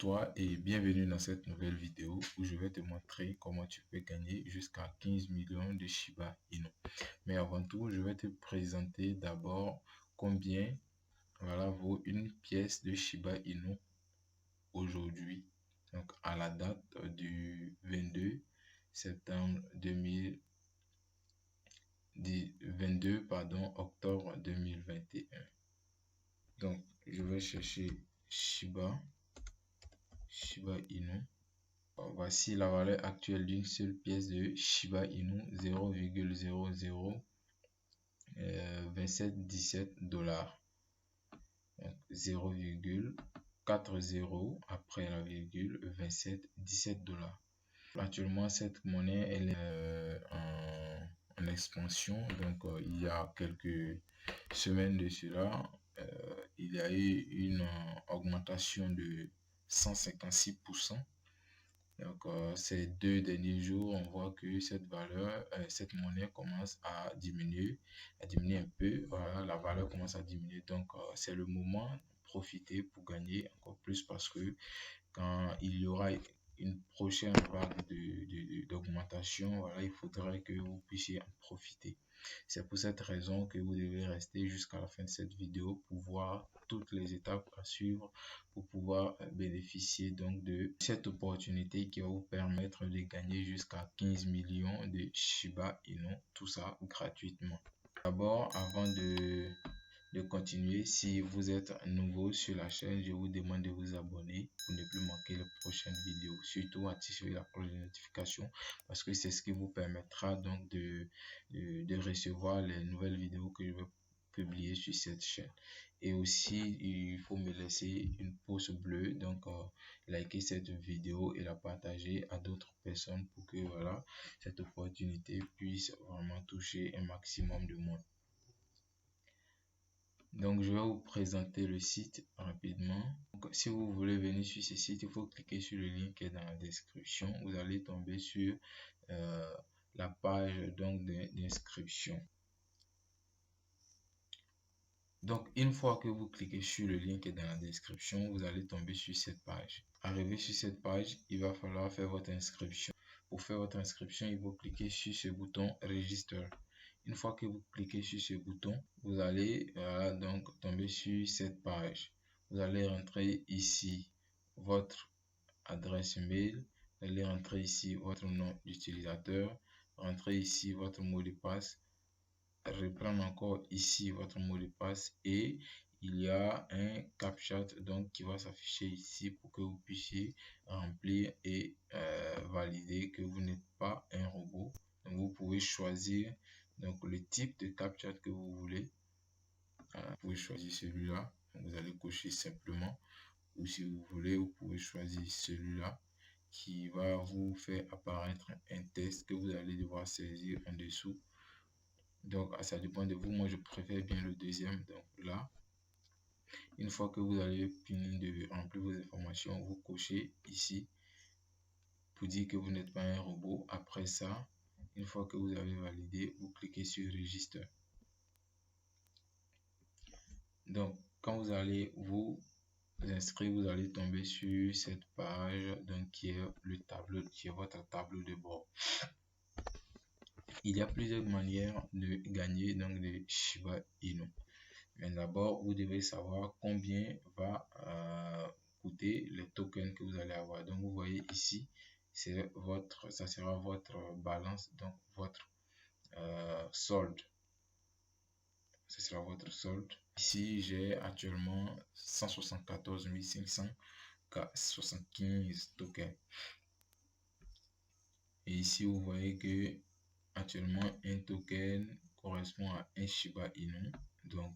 toi et bienvenue dans cette nouvelle vidéo où je vais te montrer comment tu peux gagner jusqu'à 15 millions de Shiba Inu. Mais avant tout, je vais te présenter d'abord combien vaut une pièce de Shiba Inu aujourd'hui. Donc à la date du 22 septembre octobre 2021. Donc je vais chercher Shiba Inu. Voici la valeur actuelle d'une seule pièce de Shiba Inu, 0,002717 $. 0,40 après la virgule 2717 $. Actuellement, cette monnaie elle est en expansion. Donc, il y a quelques semaines de cela, il y a eu une augmentation de 156%. Donc, ces 2 derniers jours, on voit que cette monnaie commence à diminuer un peu. Voilà, la valeur commence à diminuer. Donc, c'est le moment de profiter pour gagner encore plus parce que quand il y aura une prochaine vague d'augmentation, voilà, il faudrait que vous puissiez en profiter. C'est pour cette raison que vous devez rester jusqu'à la fin de cette vidéo pour voir toutes les étapes à suivre pour pouvoir bénéficier donc de cette opportunité qui va vous permettre de gagner jusqu'à 15 millions de Shiba Inu, tout ça gratuitement. D'abord, avant de continuer, si vous êtes nouveau sur la chaîne, je vous demande de vous abonner pour ne plus manquer les prochaines vidéos. Surtout, activez la cloche de notification parce que c'est ce qui vous permettra donc de recevoir les nouvelles vidéos que je vais publier sur cette chaîne. Et aussi, il faut me laisser une pouce bleu, donc liker cette vidéo et la partager à d'autres personnes pour que voilà, cette opportunité puisse vraiment toucher un maximum de monde. Donc, je vais vous présenter le site rapidement. Donc, si vous voulez venir sur ce site, il faut cliquer sur le lien qui est dans la description. Vous allez tomber sur la page d'inscription. Donc, une fois que vous cliquez sur le lien qui est dans la description, vous allez tomber sur cette page. Arrivé sur cette page, il va falloir faire votre inscription. Pour faire votre inscription, il faut cliquer sur ce bouton Register. Une fois que vous cliquez sur ce bouton, vous allez donc tomber sur cette page. Vous allez rentrer ici votre adresse email, vous allez rentrer ici votre nom d'utilisateur, rentrer ici votre mot de passe, reprendre encore ici votre mot de passe et il y a un CAPTCHA donc qui va s'afficher ici pour que vous puissiez remplir et valider que vous n'êtes pas un robot. Donc vous pouvez choisir donc le type de CAPTCHA que vous voulez. Vous pouvez choisir celui-là. Vous allez cocher simplement. Ou si vous voulez, vous pouvez choisir celui-là qui va vous faire apparaître un test que vous allez devoir saisir en dessous. Donc, ça dépend de vous. Moi, je préfère bien le deuxième. Donc là, une fois que vous avez fini de remplir vos informations, vous cochez ici pour dire que vous n'êtes pas un robot. Après ça, une fois que vous avez validé, vous cliquez sur Register. Donc, quand vous allez vous inscrire, vous allez tomber sur cette page donc qui est votre tableau de bord. Il y a plusieurs manières de gagner donc de Shiba Inu. Mais d'abord, vous devez savoir combien va coûter les tokens que vous allez avoir. Donc, vous voyez ici, ça sera votre balance, donc votre solde. Ce sera votre solde. Ici, j'ai actuellement 174 575 tokens. Et ici, vous voyez que actuellement, un token correspond à un Shiba Inu. Donc,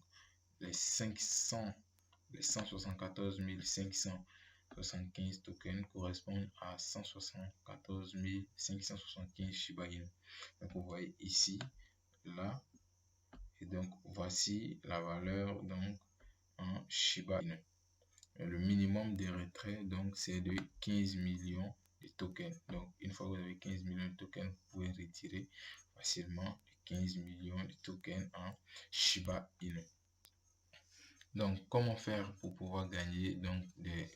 les 174 575 tokens correspondent à 174 575 Shiba Inu. Donc, vous voyez ici, là, et donc voici la valeur donc en Shiba Inu. Le minimum de retrait donc c'est de 15 millions de tokens. Donc une fois que vous avez 15 millions de tokens, vous pouvez retirer facilement 15 millions de tokens en Shiba Inu. Donc, comment faire pour pouvoir gagner donc des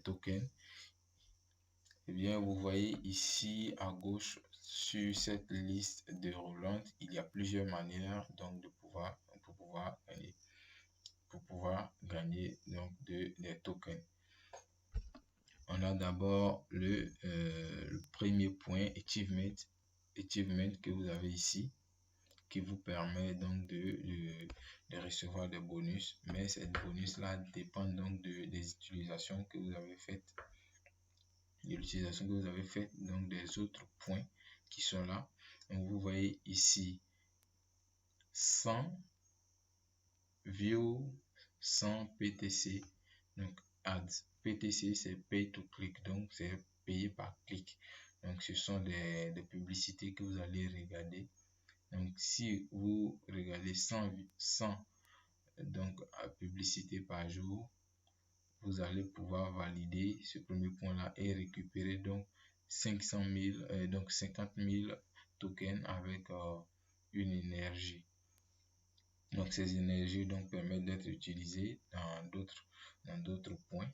tokens? Eh bien, vous voyez ici à gauche sur cette liste déroulante, il y a plusieurs manières donc pour pouvoir gagner donc des tokens. On a d'abord le premier point achievement que vous avez ici, qui vous permet donc de recevoir des bonus, mais ces bonus là dépendent donc des utilisations que vous avez faites, donc des autres points qui sont là. Donc vous voyez ici 100 view, 100 PTC, donc ads. PTC c'est pay to click, donc c'est payé par clic. Donc ce sont des publicités que vous allez regarder. Donc si vous regardez 100 donc à publicité par jour, vous allez pouvoir valider ce premier point là et récupérer donc 500 000 donc 50 000 tokens avec une énergie. Donc ces énergies donc permettent d'être utilisées dans d'autres points,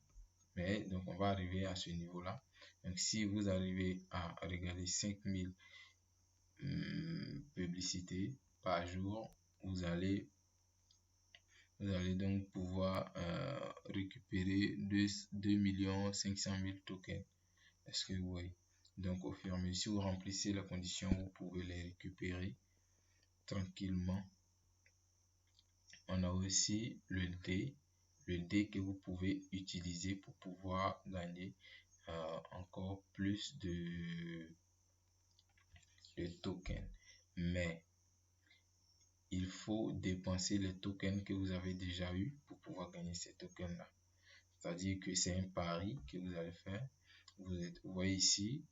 mais donc on va arriver à ce niveau là. Donc si vous arrivez à regarder 5000 publicités par jour, vous allez donc pouvoir récupérer 2 500 000 tokens. Est-ce que vous voyez? Donc au fur et à mesure, si vous remplissez la condition, vous pouvez les récupérer tranquillement. On a aussi le dé que vous pouvez utiliser pour pouvoir gagner encore plus de tokens. Mais il faut dépenser les tokens que vous avez déjà eu pour pouvoir gagner ces tokens là. C'est-à-dire que c'est un pari que vous allez faire. Vous voyez ici,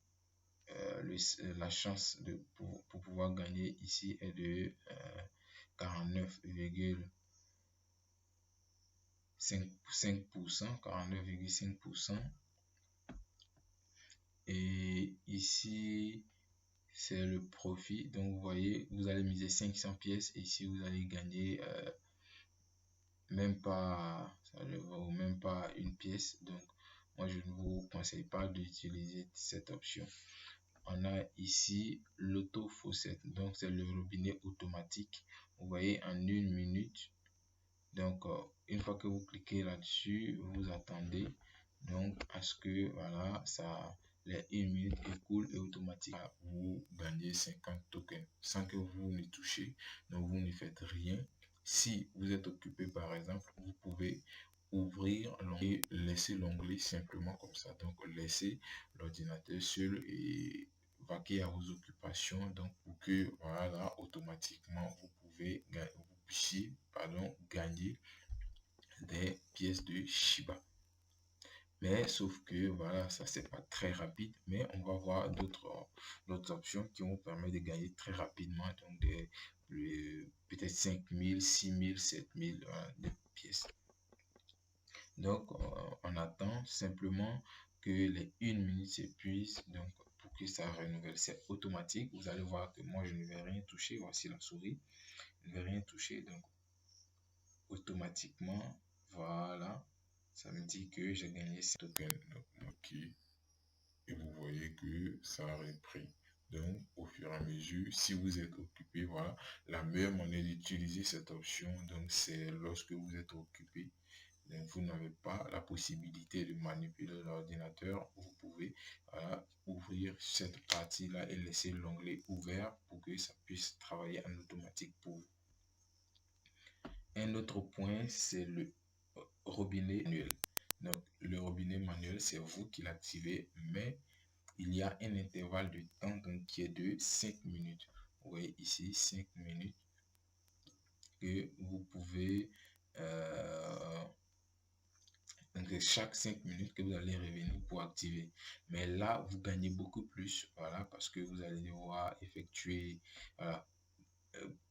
la chance pour pouvoir gagner ici est de 49,5%, 49,5%. Et ici, c'est le profit. Donc, vous voyez, vous allez miser 500 pièces. Et ici, vous allez gagner même pas une pièce. Donc, moi, je ne vous conseille pas d'utiliser cette option. On a ici l'auto-faucette. Donc, c'est le robinet automatique. Vous voyez, en 1 minute. Donc, une fois que vous cliquez là-dessus, vous attendez donc à ce que voilà, les 1 minute écoulent et automatiquement vous gagnez 50 tokens sans que vous ne touchez. Donc, vous ne faites rien. Si vous êtes occupé, par exemple, vous pouvez ouvrir et laisser l'onglet simplement comme ça. Donc, laissez l'ordinateur seul et vaquer à vos occupations. Donc, pour que voilà, automatiquement, vous puissiez gagner des pièces de Shiba. Mais sauf que voilà, ça c'est pas très rapide, mais on va voir d'autres options qui vont permettre de gagner très rapidement, donc peut-être 5000, 6000, 7000 de pièces. Donc on attend simplement que les 1 minute s'épuisent, donc pour que ça renouvelle. C'est automatique. Vous allez voir que moi je ne vais rien toucher. Voici la souris, je ne vais rien toucher, donc automatiquement voilà, ça me dit que j'ai gagné 7 tokens. Ok, et vous voyez que ça a repris. Donc au fur et à mesure, si vous êtes occupé, voilà, la meilleure manière d'utiliser cette option, donc c'est lorsque vous êtes occupé. Donc vous n'avez pas la possibilité de manipuler l'ordinateur, vous pouvez ouvrir cette partie là et laisser l'onglet ouvert pour que ça puisse travailler en automatique pour vous. Un autre point, c'est le robinet manuel. Donc le robinet manuel, c'est vous qui l'activez, mais il y a un intervalle de temps donc, qui est de 5 minutes. Vous voyez ici 5 minutes que vous pouvez donc chaque 5 minutes que vous allez revenir pour activer. Mais là, vous gagnez beaucoup plus, voilà, parce que vous allez devoir effectuer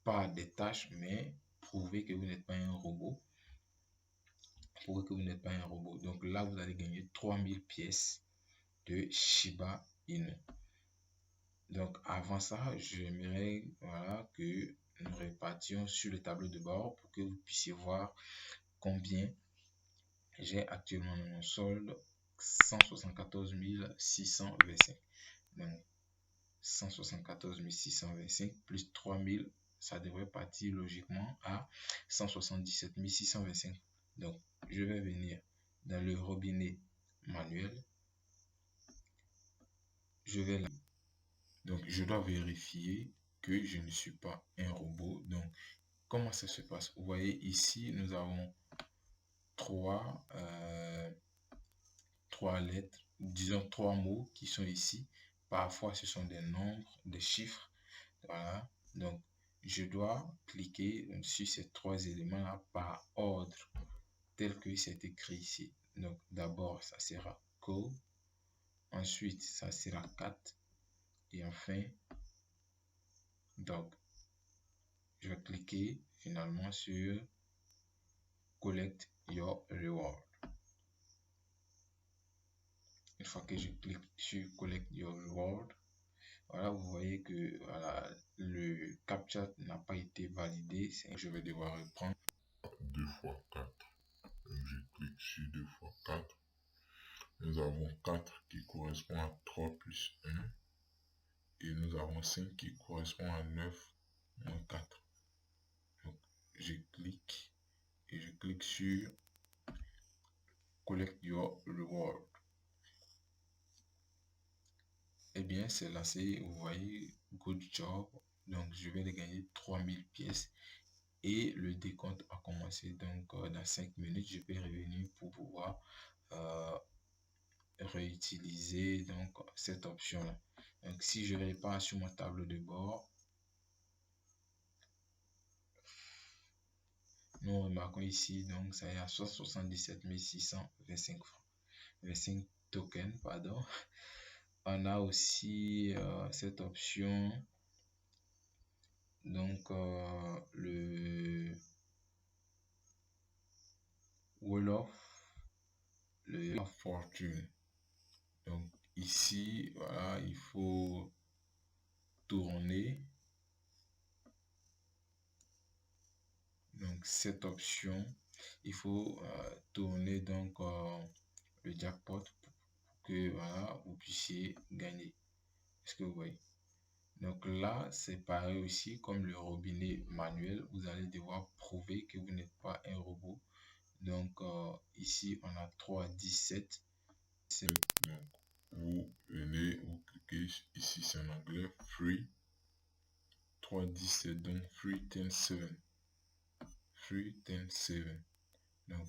pas des tâches, mais prouver que vous n'êtes pas un robot. Prouver que vous n'êtes pas un robot. Donc là, vous allez gagner 3000 pièces de Shiba Inu. Donc avant ça, j'aimerais voilà, que nous répartions sur le tableau de bord pour que vous puissiez voir combien j'ai actuellement dans mon solde. 174 625. Donc 174 625 plus 3000, ça devrait partir logiquement à 177 625. Donc je vais venir dans le robinet manuel. Donc je dois vérifier que je ne suis pas un robot. Donc comment ça se passe? Vous voyez ici, nous avons trois lettres, disons trois mots qui sont ici. Parfois, ce sont des nombres, des chiffres. Voilà. Donc, je dois cliquer sur ces trois éléments-là par ordre, tel que c'est écrit ici. Donc, d'abord, ça sera Go. Ensuite, ça sera 4. Et enfin, donc, je vais cliquer finalement sur Collect Your Reward. Une fois que je clique sur Collect Your Reward, voilà, vous voyez que voilà, le CAPTCHA n'a pas été validé. Je vais devoir reprendre 2 fois 4. Donc je clique sur 2 fois 4. Nous avons 4 qui correspond à 3 plus 1. Et nous avons 5 qui correspond à 9 moins 4. Donc je clique et je clique sur Collect Your Reward. Eh bien, c'est lancé. Vous voyez, good job. Donc, je vais gagner 3000 pièces. Et le décompte a commencé. Donc, dans 5 minutes, je vais revenir pour pouvoir réutiliser donc cette option-là. Donc, si je répare sur mon tableau de bord, nous remarquons ici, donc, ça est à 77 625 francs. 25 tokens, pardon. On a aussi cette option. Donc, le Wheel of Fortune. Donc, ici, voilà, il faut tourner. Donc, cette option, il faut tourner donc le jackpot pour que voilà, vous puissiez gagner. Est-ce que vous voyez? Donc là, c'est pareil aussi comme le robinet manuel. Vous allez devoir prouver que vous n'êtes pas un robot. Donc ici, on a 3 à 17. Donc, vous venez, vous cliquez ici, c'est en anglais, free 3 17, donc free 10 7. Free 10 7. Donc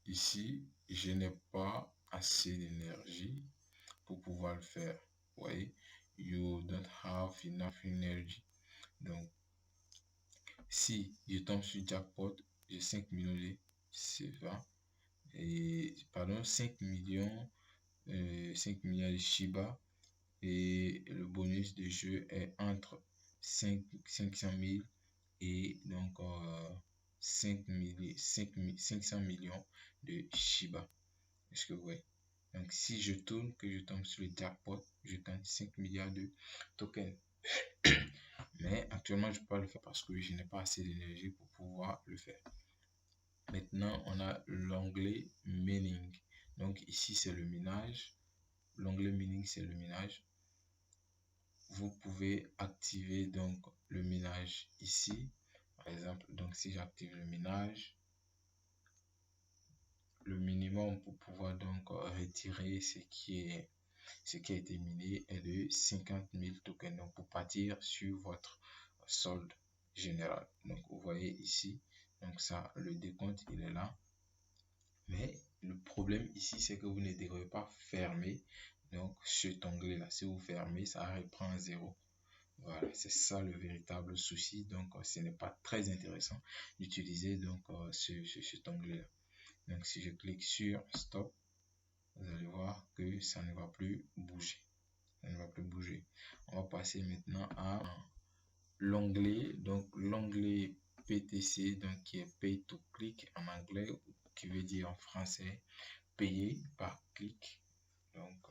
ici, je n'ai pas assez d'énergie pour pouvoir le faire. Vous voyez, you don't have enough energy. Donc, si je tombe sur jackpot, j'ai 5 millions de CFA et pardon, 5 millions, 5 milliards de Shiba et le bonus de jeu est entre 500 000 et donc 500 millions de Shiba. Est-ce que vous voyez? Donc, si je tourne, que je tombe sur le jackpot, je gagne 5 milliards de tokens. Mais actuellement, je ne peux pas le faire parce que je n'ai pas assez d'énergie pour pouvoir le faire. Maintenant, on a l'onglet mining. Donc, ici, c'est le minage. L'onglet mining, c'est le minage. Vous pouvez activer donc le minage ici. Par exemple, donc si j'active le minage, le minimum pour pouvoir donc retirer ce qui a été miné est de 50 000 tokens. Donc pour partir sur votre solde général. Donc vous voyez ici, donc ça, le décompte il est là. Mais le problème ici, c'est que vous ne devrez pas fermer donc cet onglet là. Si vous fermez, ça reprend à 0. Voilà, c'est ça le véritable souci. Donc, ce n'est pas très intéressant d'utiliser donc cet onglet-là. Donc, si je clique sur Stop, vous allez voir que ça ne va plus bouger. Ça ne va plus bouger. On va passer maintenant à l'onglet. Donc, l'onglet PTC, donc qui est Pay to Click en anglais, qui veut dire en français payer par clic. Donc,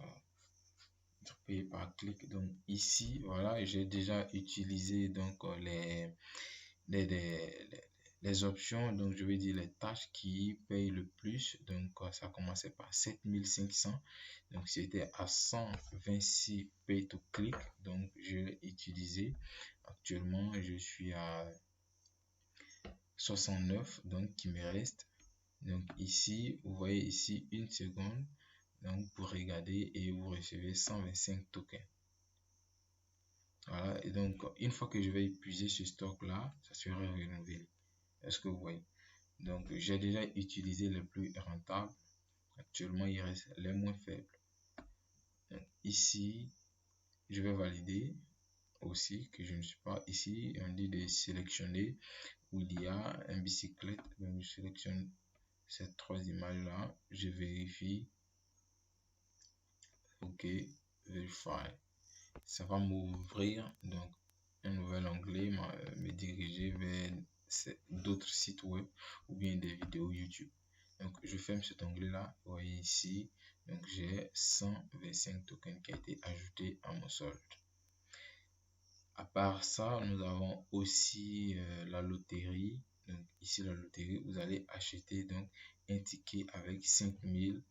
payer par clic. Donc ici, voilà, j'ai déjà utilisé donc les Les options, donc je vais dire les tâches qui payent le plus. Donc ça commençait par 7500. Donc c'était à 126 pay to click. Donc je l'ai utilisé. Actuellement, je suis à 69. Donc qui me reste. Donc ici, vous voyez ici une seconde. Donc pour regarder et vous recevez 125 tokens. Voilà. Et donc une fois que je vais épuiser ce stock là, ça sera renouvelé. Est-ce que vous voyez? Donc, j'ai déjà utilisé les plus rentables. Actuellement, il reste les moins faibles. Donc, ici, je vais valider aussi que je ne suis pas ici. On dit de sélectionner où il y a un bicyclette. Donc, je sélectionne ces trois images-là. Je vérifie. OK, verify. Ça va m'ouvrir donc un nouvel onglet, me diriger vers d'autres sites web ou bien des vidéos YouTube. Donc je ferme cet onglet là, vous voyez ici, donc j'ai 125 tokens qui a été ajouté à mon solde. À part ça, nous avons aussi la loterie. Donc ici la loterie, vous allez acheter donc un ticket avec 5000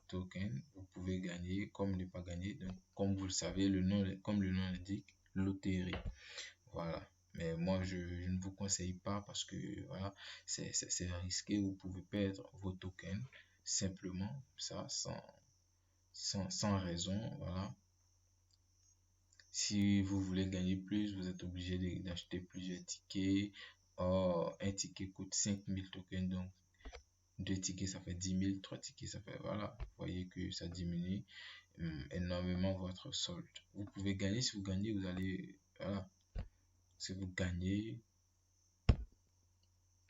tokens. Vous pouvez gagner comme ne pas gagner. Donc comme vous le savez, comme le nom l'indique, loterie. Voilà. Mais moi, je ne vous conseille pas parce que voilà, c'est risqué. Vous pouvez perdre vos tokens simplement, ça, sans raison. Voilà. Si vous voulez gagner plus, vous êtes obligé d'acheter plusieurs tickets. Or, un ticket coûte 5000 tokens. Donc, deux tickets, ça fait 10 000. Trois tickets, ça fait... Voilà. Vous voyez que ça diminue énormément votre solde. Vous pouvez gagner. Si vous gagnez, vous allez... Voilà. Si vous gagnez,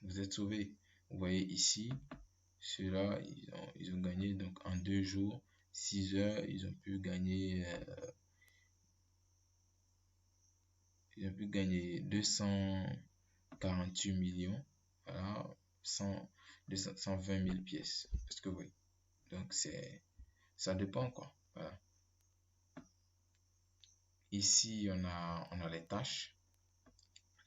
vous êtes sauvé. Vous voyez ici, ceux-là, ils ont gagné donc en 2 jours, 6 heures, ils ont pu gagner 248 millions, voilà, 220 000 pièces. Est-ce que oui? Donc ça dépend quoi. Voilà. Ici on a les tâches.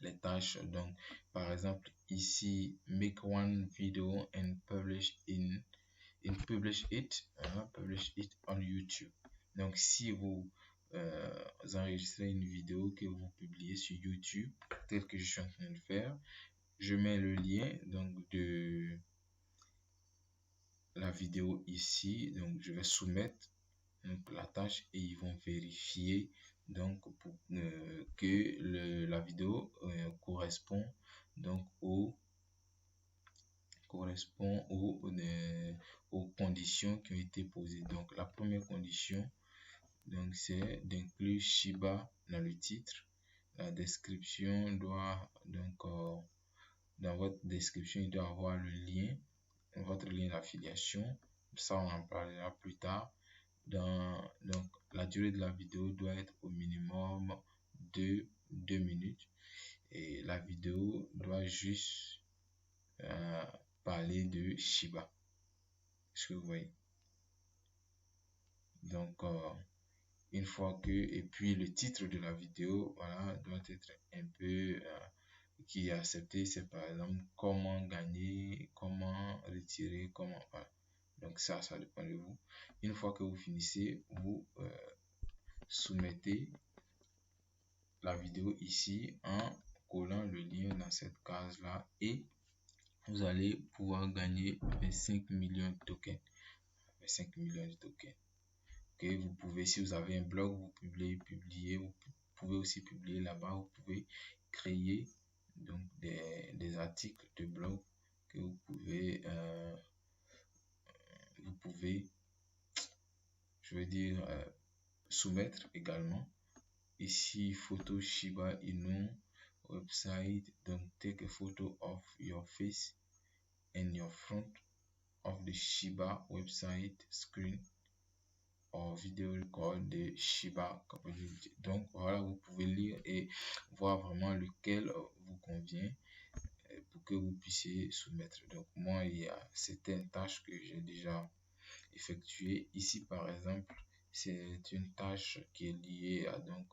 Les tâches, donc par exemple ici, make one video and publish publish it on YouTube. Donc si vous enregistrez une vidéo que vous publiez sur YouTube, tel que je suis en train de faire, je mets le lien donc de la vidéo ici. Donc je vais soumettre donc la tâche et ils vont vérifier donc pour que la vidéo correspond donc aux conditions qui ont été posées. Donc la première condition, donc c'est d'inclure Shiba dans le titre. La description doit donc dans votre description, il doit avoir le lien, votre lien d'affiliation. Ça, on en parlera plus tard. Donc la durée de la vidéo doit être au minimum de 2 minutes et la vidéo doit juste parler de Shiba. Est-ce que vous voyez? Donc une fois que, et puis le titre de la vidéo, voilà, doit être un peu qui est accepté. C'est par exemple comment gagner, comment retirer, comment, voilà. Donc ça dépend de vous. Une fois que vous finissez, vous soumettez la vidéo ici en collant le lien dans cette case là et vous allez pouvoir gagner 25 millions de tokens. 25 millions de tokens. Okay, vous pouvez, si vous avez un blog, vous publier, vous pouvez aussi publier là-bas. Vous pouvez créer donc des articles de blog que vous pouvez je veux dire soumettre également. Ici photo Shiba Inu website, donc take a photo of your face and your front of the Shiba website screen or video record de Shiba Community. Donc voilà, vous pouvez lire et voir vraiment lequel vous convient pour que vous puissiez soumettre. Donc moi, il y a certaines tâches que j'ai déjà effectuées. Ici par exemple, c'est une tâche qui est liée à donc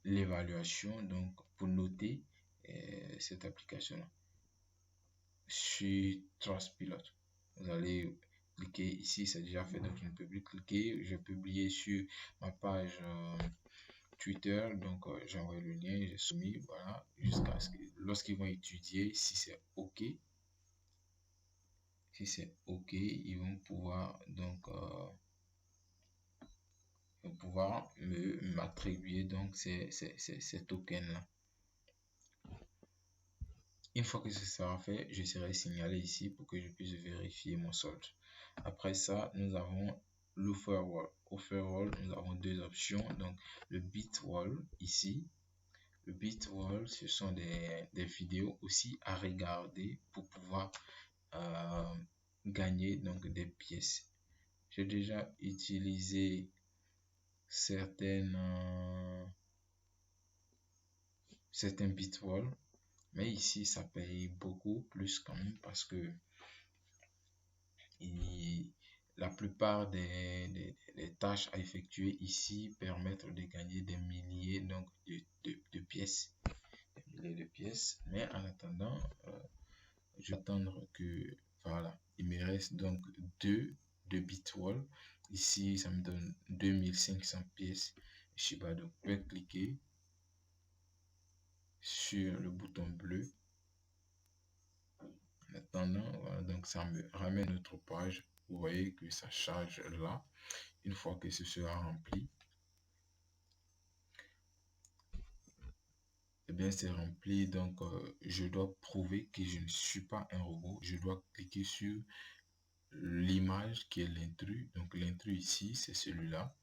l'évaluation, donc pour noter cette application-là. Sur Trustpilot, vous allez cliquer ici, c'est déjà fait, donc je ne peux plus cliquer. Je vais publier sur ma page Twitter, donc j'ai envoyé le lien, j'ai soumis, voilà, jusqu'à ce que lorsqu'ils vont étudier si c'est OK, ils vont pouvoir donc m'attribuer donc ces tokens là. Une fois que ce sera fait, je serai signalé ici pour que je puisse vérifier mon solde. Après ça, nous avons l'offerwall. Offerwall, nous avons deux options. Donc, le Bitwall ici. Le Bitwall, ce sont des vidéos aussi à regarder pour pouvoir gagner donc des pièces. J'ai déjà utilisé certains Bitwall. Mais ici, ça paye beaucoup plus quand même parce que la plupart des tâches à effectuer ici permettent de gagner des milliers donc, de pièces. Des milliers de pièces. Mais en attendant, je vais attendre que, voilà, il me reste donc deux Bitwall. Ici, ça me donne 2500 pièces Shiba. Donc, je vais cliquer sur le bouton bleu. En attendant, voilà, donc ça me ramène à notre page. Vous voyez que ça charge là. Une fois que ce sera rempli, et bien c'est rempli. Donc je dois prouver que je ne suis pas un robot. Je dois cliquer sur l'image qui est l'intrus. Donc l'intrus ici, c'est celui-là.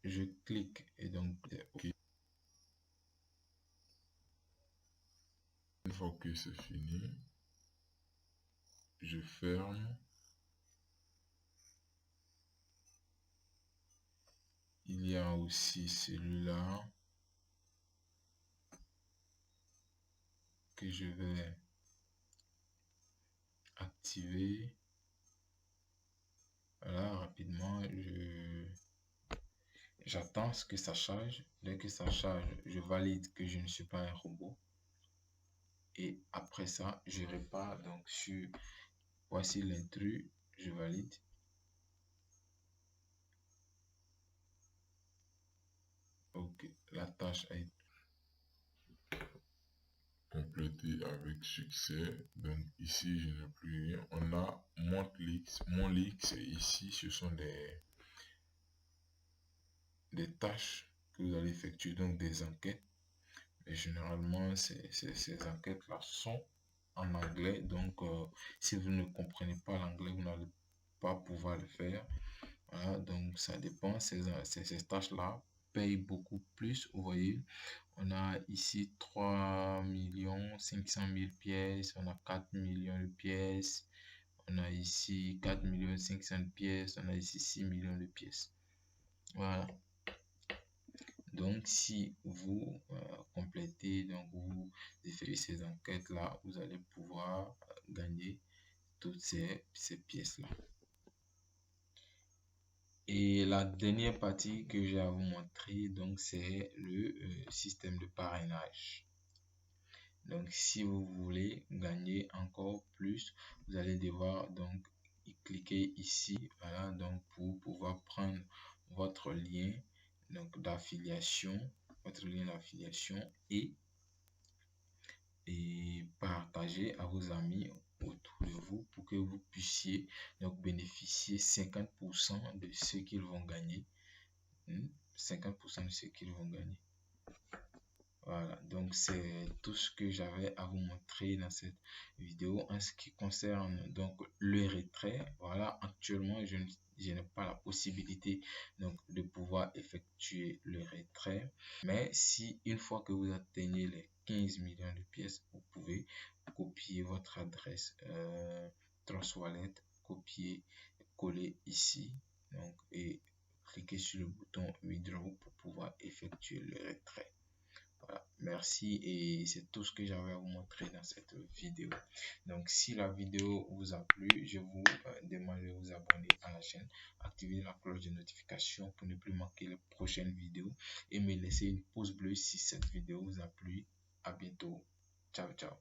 Je clique et donc OK. Une fois que c'est fini, je ferme. Il y a aussi celui-là que je vais activer. Voilà, rapidement, j'attends ce que ça charge. Dès que ça charge, je valide que je ne suis pas un robot. Et après ça, je repars donc sur voici l'intrus, je valide. Ok, la tâche a été complétée avec succès. Donc ici, je n'ai plus rien. On a mon leak, c'est ici. Ce sont des tâches que vous allez effectuer, donc des enquêtes. Et généralement, ces enquêtes-là sont en anglais. Donc, si vous ne comprenez pas l'anglais, vous n'allez pas pouvoir le faire. Voilà, donc ça dépend. Ces tâches-là payent beaucoup plus. Vous voyez, on a ici 3 500 000 pièces. On a 4 millions de pièces. On a ici 4 500 000 pièces. On a ici 6 millions de pièces. Voilà. Donc, si vous complétez, donc vous effectuez ces enquêtes-là, vous allez pouvoir gagner toutes ces pièces-là. Et la dernière partie que j'ai à vous montrer, donc c'est le système de parrainage. Donc, si vous voulez gagner encore plus, vous allez devoir donc cliquer ici, voilà, donc pour pouvoir prendre votre lien donc d'affiliation, et partager à vos amis autour de vous pour que vous puissiez donc bénéficier 50% de ce qu'ils vont gagner. 50% de ce qu'ils vont gagner. Voilà, donc c'est tout ce que j'avais à vous montrer dans cette vidéo en ce qui concerne donc le retrait. Voilà, actuellement je n'ai pas la possibilité donc de pouvoir effectuer le retrait, mais si une fois que vous atteignez les 15 millions de pièces, vous pouvez copier votre adresse Trust Wallet, copier, coller ici donc et cliquer sur le bouton Withdraw pour pouvoir effectuer le retrait. Voilà, merci, et c'est tout ce que j'avais à vous montrer dans cette vidéo. Donc si la vidéo vous a plu, je vous demande de vous abonner à la chaîne, activer la cloche de notification pour ne plus manquer les prochaines vidéos et me laisser une pouce bleu si cette vidéo vous a plu. À bientôt. Ciao, ciao.